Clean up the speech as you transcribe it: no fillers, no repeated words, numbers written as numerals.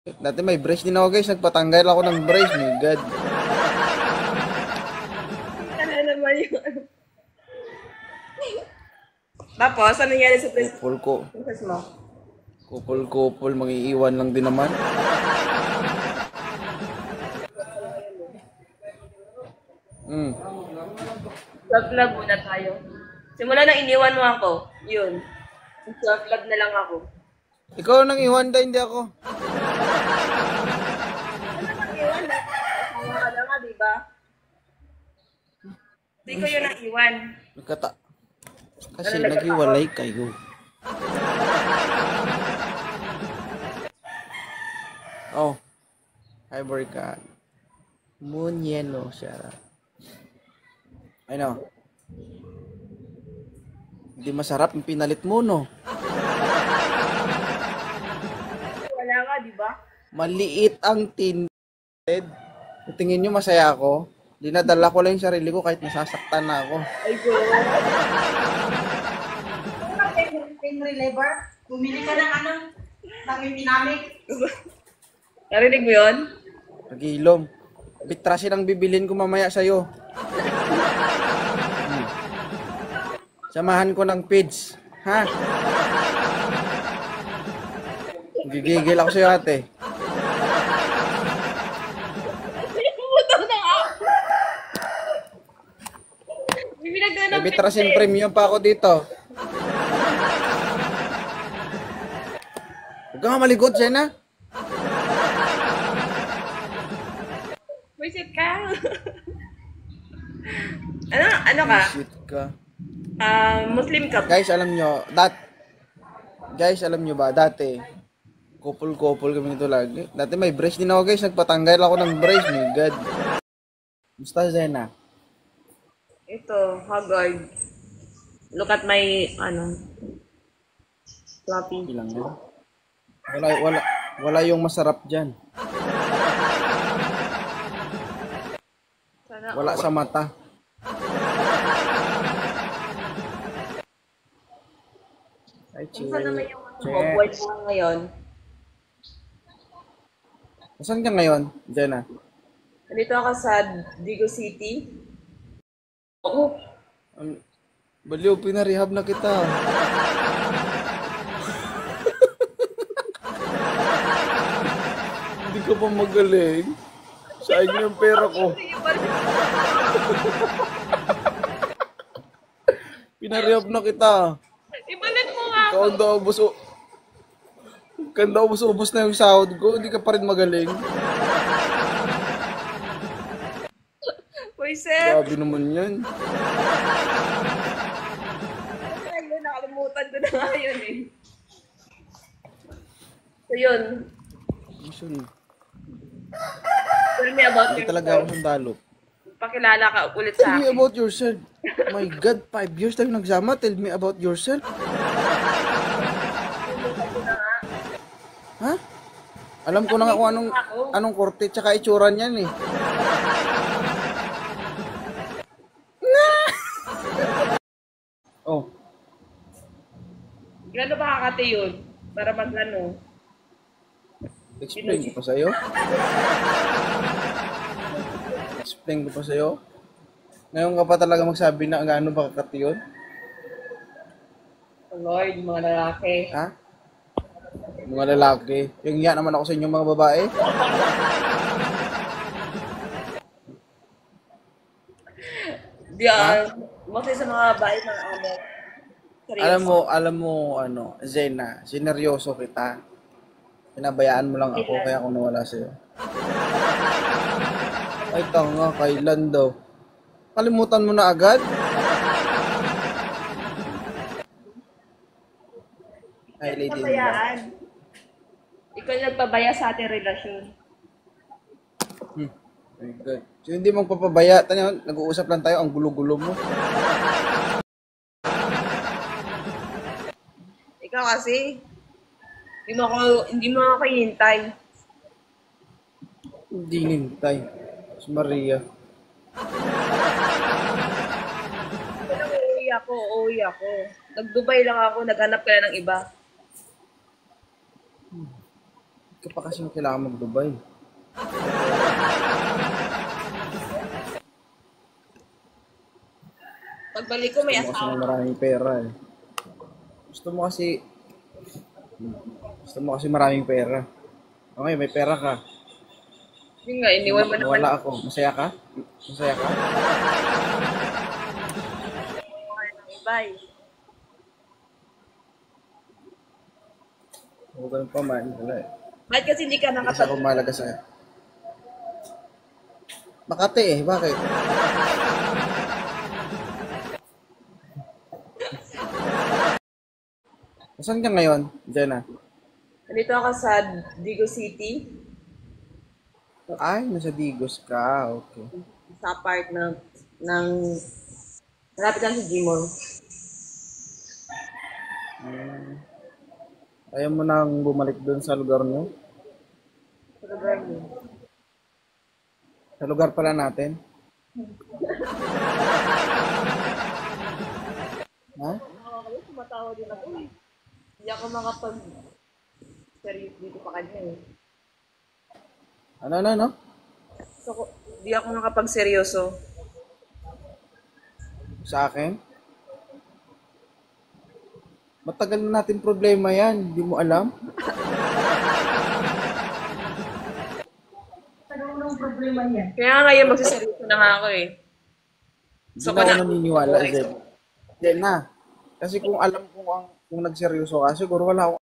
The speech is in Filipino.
Dati may brace din ako guys, nagpatanggal ako ng brace, my god. Ano naman yun? Tapos, ano nangyari sa Kupol ko. princess mo? Kupol, mangiiwan lang din naman. Self-love muna tayo. Simula nang iniwan mo ako, yun. Self-love na lang ako. Ikaw nang iwan hindi ako. Ano nang iwan na? Kasama ka na nga, diba? Hindi ko yun naiwan. Kasi naghiwalay kayo. Oh. Ivory cat. Moon yellow siya. I know. Hindi masarap yung pinalit mo, no? Wala nga, diba? Maliit ang tinted. Tingin nyo masaya ako. Dinadala ko lang yung sarili ko kahit nasasaktan na ako. Ay, go. Pain reliever, bumili ka ng ano, ng dinamic. Narinig mo yun? Nagilom. Bitrasin ang bibilin ko mamaya sa'yo. Samahan ko ng pids. Ha? Gigigil ako sa'yo ate. Butang na nga. Bibinag ka ng Bitrasin premium pa ako dito. Huwag ka nga maligod, Jenna. Wisit ka. ano ka? Shit ka. Muslim ka. Guys, alam nyo ba, dati, couple kami nito lagi. Dati may brace din ako guys, nagpatanggal ako ng brace, my god. Musta Zena? Ito, Haggard. Look at my, floppy. Ilang yan? Wala yung masarap dyan. Sana, Wala sa mata. Ay, chill. Saan naman yung buhay mo ngayon? Saan ka ngayon, Jenna? Nandito ako sa Digo City. Oo. Baliw, pinarehab na kita. Hindi ka pa magaling. Sayang na yung pera ko. Pinarehab na kita. Ibalik mo nga. Ikaw ang daw ubos na yung sahod ko. Hindi ka pa rin magaling. Uy, Seth. Grabe naman yan. Ayun, nakalimutan ko na nga yun eh. So yun. Mission. Tell me about Hindi talaga ako sundalo. Pakilala ka ulit Tell sa me akin. about yourself. My God, 5 years tayo nagsama. Tell me about yourself. Ha? Alam ko na nga kung anong korte tsaka itsura niyan eh. Oh, Gano'n ba kakati yun? Para mag-ano? explain ko pa sa'yo. Explain ko pa sa'yo. Ngayon ka pa talaga magsabi na gaano ba kakati yun? Oh Lord, mga lalaki. Ha? Mga lalaki. Yung yan naman ako sa inyo mga babae. Di mostly sa mga babae na seryoso. Alam mo, Zena, sineryoso kita. Pinabayaan mo lang ako, kaya ako nawala sa'yo. Ay, tanga, kailan daw? Kalimutan mo na agad? Ay, lady in love. Pabayaan. Ikaw yung nagpabaya sa ating relasyon. My God. So, hindi mong papabaya. Tanyo, nag-uusap lang tayo, ang gulo-gulo mo. Ikaw kasi, hindi mo ako hintay. Hindi nintay. Si Maria. Uuwi ako. Nag-Dubai lang ako, naghanap ka na ng iba. ka pa kasi kailangan mag-Dubai. Pagbalik ko, may Gusto mo kasi asawa. ng maraming pera eh. Gusto mo kasi... Gusto mo kasi maraming pera. Okay, may pera ka. Yun nga, iniwan mo naman. Nawala ako. Masaya ka? Masaya ka? Bye. Huwag ganun pa man. Wala eh. Bakit kasi hindi ka Hindi kasi ako mahalaga sa'yo. Makati eh. Bakit? Saan ka ngayon, Jenna? Nandito ako sa Digo City, Ay, nasa Digos ka. Okay. sa part ng malapit lang sa Gmall. Ayaw mo nang bumalik doon sa lugar nyo? Sa lugar mo. Sa lugar pala natin? Ha? Nakakaya, tumatawa din ako eh. Hindi ako makapag-serious dito pa kanya eh. Ano? So, hindi ako makapag-seryoso. Sa akin? Matagal na natin problema yan. Hindi mo alam? Anong problema niya? Kaya nga ngayon magsiseryoso na nga ako eh. Hindi So, na ako kana- naniniwala, Zed. Jenna, kasi kung alam kung nagseryoso ka, siguro wala akong